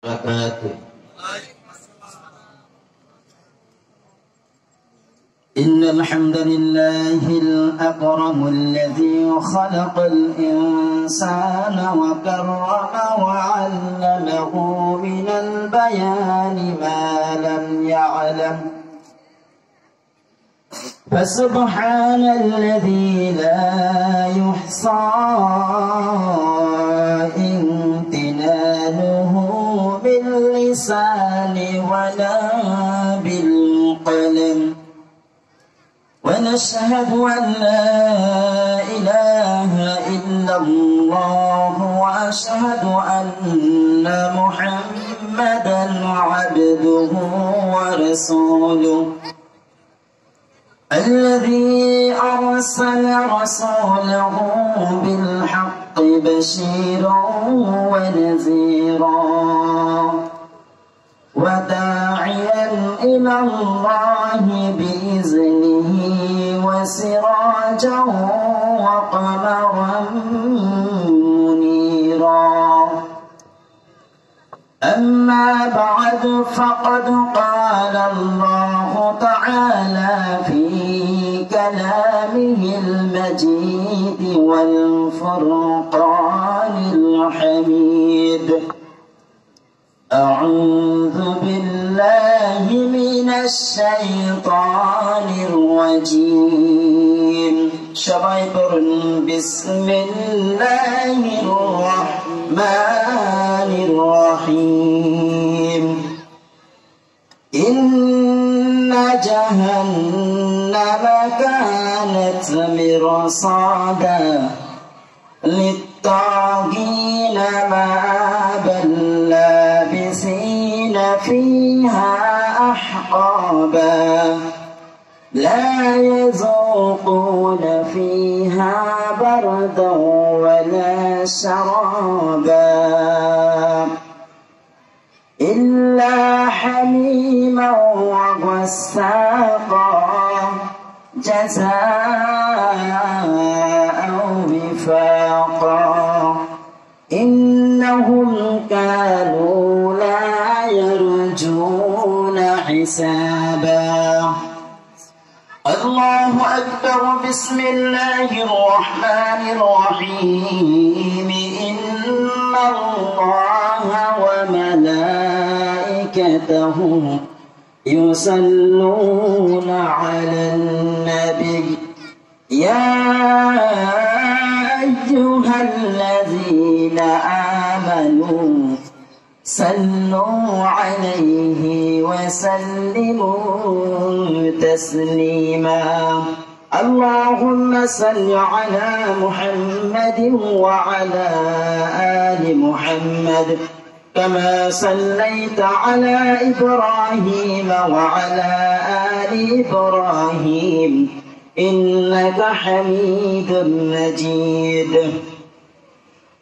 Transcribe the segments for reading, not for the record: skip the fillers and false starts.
إن الحمد لله الأكرم الذي خلق الإنسان وكرمه وعلمه من البيان ما لم يعلم فسبحان الذي لا يحصى امتنانه باللسان ولا بالقلم ونشهد أن لا إله إلا الله وأشهد أن محمدا عبده ورسوله الذي أرسل رسوله بالحق بشيرا ونذيرا وداعيا إلى الله بإذنه وسراجا وقمرا منيرا أما بعد فقد قال الله تعالى في كلامه المجيد والفرقان الحميد أعوذ بالله من الشيطان الرجيم بسم الله الرحمن الرحيم إن جهنم كانت مرصادا للطاغين مآبا لابثين فيها أحقابا لا يذوقون فيها بردا ولا شرابا إلا حميما وغساقا جزاء وفاقا إنهم كانوا لا يرجون حسابا الله أكبر بسم الله الرحمن الرحيم إن الله وملائكته يصلون على النبي يا أيها الذين آمنوا صلوا عليه وسلموا تسليما اللهم صل على محمد وعلى آل محمد كما صليت على إبراهيم وعلى آل إبراهيم إنك حميد مجيد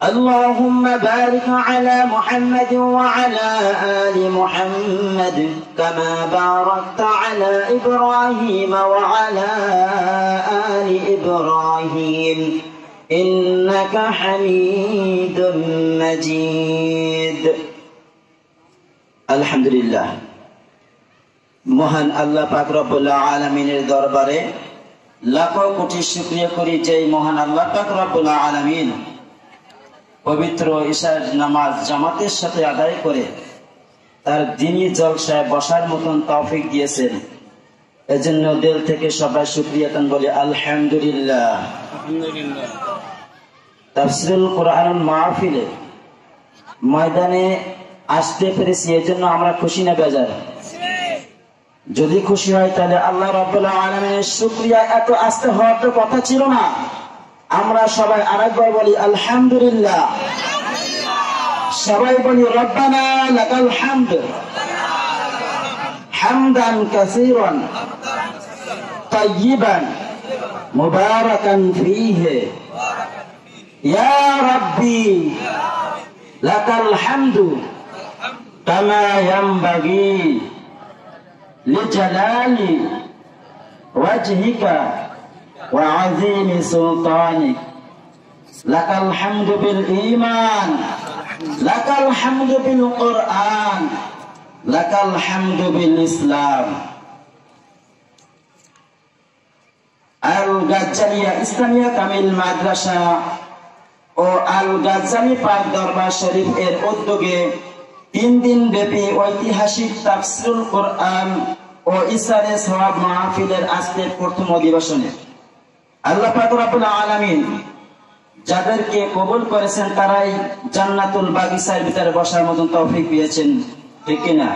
اللهم بارك على محمد وعلى آل محمد كما باركت على إبراهيم وعلى آل إبراهيم إنك حميد مجيد الحمد لله মহান আল্লাহ পাক রব্বুল আলামিনের দরবারে লাখো কোটি শুকরিয়া করি যে মহান আল্লাহ পাক রব্বুল আলামিন পবিত্র ঈশার নামাজ জামাতের সাথে আদায় করে তার দ্বীনি জলসায় বসার মতন তৌফিক দিয়েছেন এজন্য দিল থেকে সবাই শুকরিয়া তান বলি আলহামদুলিল্লাহ আলহামদুলিল্লাহ তাফসীরুল কুরআনুল মাহফিলে ময়দানে আসতে পেরেছি এজন্য আমরা খুশি না বেজার যদি খুশি হয় তাহলে আল্লাহ রাব্বুল আলামিনের শুকরিয়া এত আস্তে হওয়ার তো কথা ছিল না আমরা সবাই আরেকবার বলি আলহামদুলিল্লাহ সবাই বলি রব্বানা লাকাল হামদ হামদান কাসীরান তাইয়িবান মুবারাকান ফীহি ইয়া রাব্বি লাকাল হামদু কামা ইয়ানবাগি লিজালালি ওয়াজহিকা وعظيم سلطانك لك الحمد بالإيمان লাকাল হামদু বিল কুরআন, লাকাল হামদু বিল ইসলাম। আল গাজ্জালিয়া ইসলামিয়া কামিল মাদ্রাসা ও আল গাজ্জালি পাক দরবার শরীফ এর উদ্যোগে 3 দিন ব্যাপী ঐতিহাসিক তাফসীরুল কোরআন ও ইসরারে সওয়াব মাহফিলের আজকের প্রথম অধিবেশনে আল্লাহ পাক রব্বুল আলামিন যাদেরকে কবুল করেছেন তারাই জান্নাতুল বাগিচার ভিতরে বসার মতন তৌফিক পেয়েছেন, ঠিক কিনা?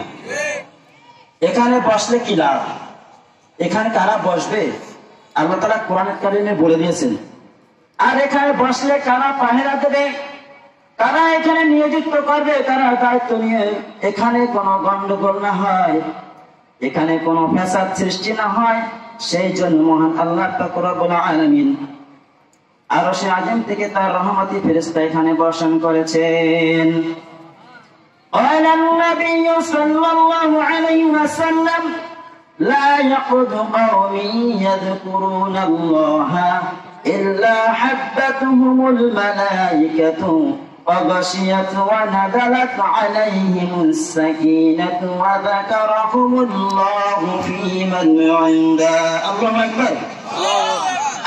এখানে বসলে কি লাভ? এখানে কারা বসবে আল্লাহ তাআলা কোরআন কারীমে বলে দিয়েছেন। আর এখানে বসলে কারা পাহারা দেবে, কারা এখানে নিয়োজিত করবে, কারা দায়িত্ব নিয়ে এখানে কোনো গন্ডগোল না হয়, এখানে কোনো ফ্যাসাদ সৃষ্টি না হয়, সেই জন্য মহান আল্লাহ পাক রব্বুল আলামিন আরশে আযম থেকে তার রহমতি ফেরেশতা এখানে বর্ষণ করেছেন। قال النبي صلى الله عليه وسلم لا يقعد قوم يذكرون الله إلا حفتهم الملائكة وغشيت ونزلت عليهم السكينة وذكرهم الله في من عنده। الله أكبر।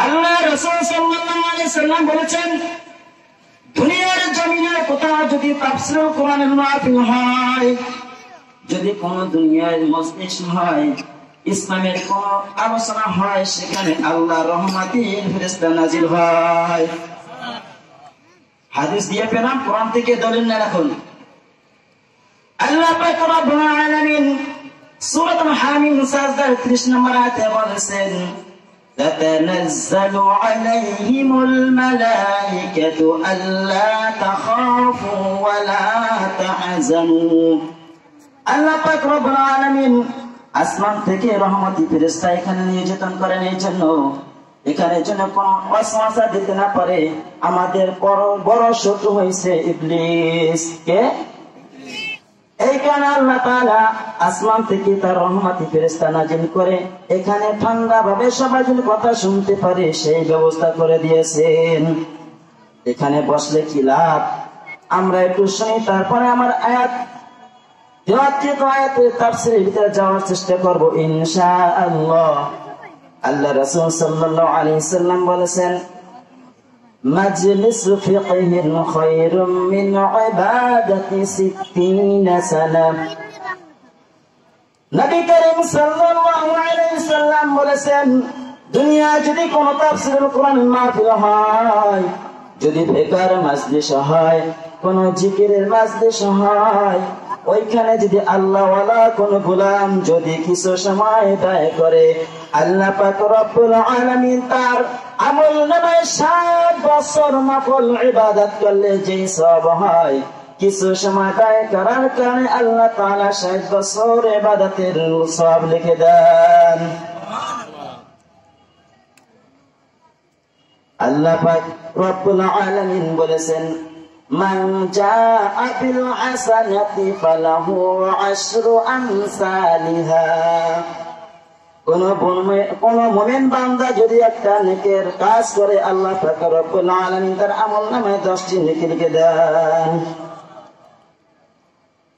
আল্লাহ রাসূল সাল্লাল্লাহু আলাইহি সাল্লাম বলেছেন, দুনিয়ার জমিনে কোথাও যদি তাফসীরুল কোরআনের মাহফিল হয়, যদি কোন দুনিয়ার মজলিস হয়, ইসলামের কোন আলোচনা হয়, সেখানে আল্লাহর রহমতের ফেরেশতা নাজিল হয়। হাদিস দিয়ে পেলাম, কোরআন থেকে দলিল না রাখুন। আল্লাহ পাক রব্বুল আলামিন সূরাতুল হামিম সাজদার 30 নম্বর আয়াতে বলেছেন, تتنزل عليهم الملائكة ألا تخافوا ولا تحزنوا। আল্লাহ পাক রব্বুল আলামিন আসমান থেকে রহমতি ফেরেশতা এখানে নিয়োজিত করেন এই জন্য, এখানে যেন কোনো ওয়াসওয়াসা দিতে না পারে। আমাদের বড় শত্রু হয়েছে ইবলিস। কে? এই কারণে আল্লাহ তাআলা আসমান থেকে তার রহমতি ফেরেশতা নাজিল করে এখানে ঠান্ডা ভাবে সবাই যেন কথা শুনতে পারে সেই ব্যবস্থা করে দিয়েছেন। এখানে বসলে কি লাভ আমরা একটু শুনি, তারপরে আমার আয়াতের তাফসীরের ভিতরে যাওয়ার চেষ্টা করব ইনশাআল্লাহ। আল্লাহ রাসূল সাল্লাল্লাহু আলাইহি সাল্লাম বলেছেন, মাজলিসু ফিকহিন খায়রুম মিন ইবাদাতি 60 সানা। নবী করিম সাল্লাল্লাহু আলাইহি সাল্লাম বলেছেন, দুনিয়া যদি কোন তাফসীরুল কোরআনের মাহফিল হয়, যদি ফিকহের মাজলিস হয়, কোন জিকিরের মাজলিস হয়, ওইখানে যদি আল্লাহ ওয়ালা কোন গোলাম যদি কিছু সময় ব্যয় করে, আল্লাহ পাক রব্বুল আলামিন তার আমলনামায় 60 বছর নফল ইবাদত করলে যে সওয়াব হয়, কিছু সময় ব্যয় করার কারণে আল্লাহ তাআলা 60 বছর ইবাদতের সওয়াব লিখে দেন। আল্লাহ পাক রব্বুল আলামিন বলেছেন, মান জাআ বিল হাসানাতি ফালাহু 10 আমসালিহা। কোন মুমিন বান্দা যদি একটা নেকের কাজ করে, আল্লাহ পাক রব্বুল আলামিন তার আমলনামায় 10টি নেকি লিখে দেন।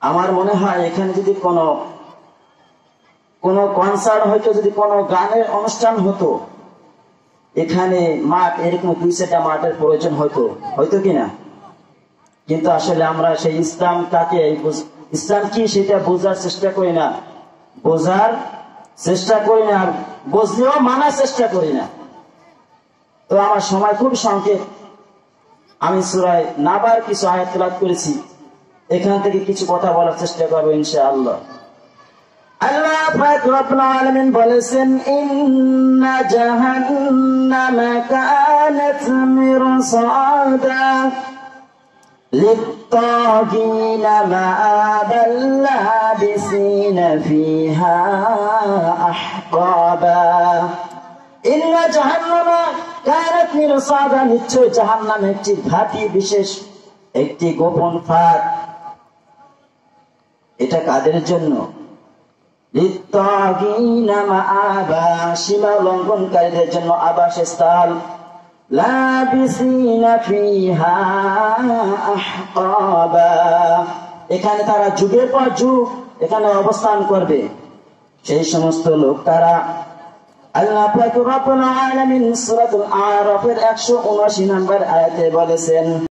আমার মনে হয় এখানে যদি কোন কনসার্ট হইতো, যদি কোন গানের অনুষ্ঠান হতো, এখানে মাঠ এরকম 2-3টা মাঠের প্রয়োজন হয়তো কিনা। কিন্তু আসলে আমরা সেই ইসলামটাকে, ইসলাম কি সেটা বোঝার চেষ্টা করি না, আর বুঝলেও মানার চেষ্টা করি না। তো আমার সময় খুব সংক্ষেপ, আমি সূরা নাবার কিছু আয়াত তেলাওয়াত করেছি, এখান থেকে কিছু কথা বলার চেষ্টা করবো ইনশাআল্লাহ। আল্লাহ পাক রব্বুল আলামিন বলেছেন, ইন্না জাহান্নামা কানাত মিরসাদা للطاغين مآبا لابسين فيها أحقابا إن جهنم كانت مرصادا। নিশ্চয় জাহান্নাম একটি ঘাঁটি বিশেষ, একটি গোপন ফাঁদ। এটা কাদের জন্য? লিত্তাগিনা মাআবা, সীমা লঙ্ঘনকারীদের জন্য আবাসস্থল। লাবিসিনা ফিহা আহকাবা, এখানে তারা যুগের পর যুগ এখানে অবস্থান করবে। সেই সমস্ত লোক তারা আল্লাহ পাক রব্বুল আলামিন সূরাতুল আরাফের 179 নম্বর আয়াতে বলেছেন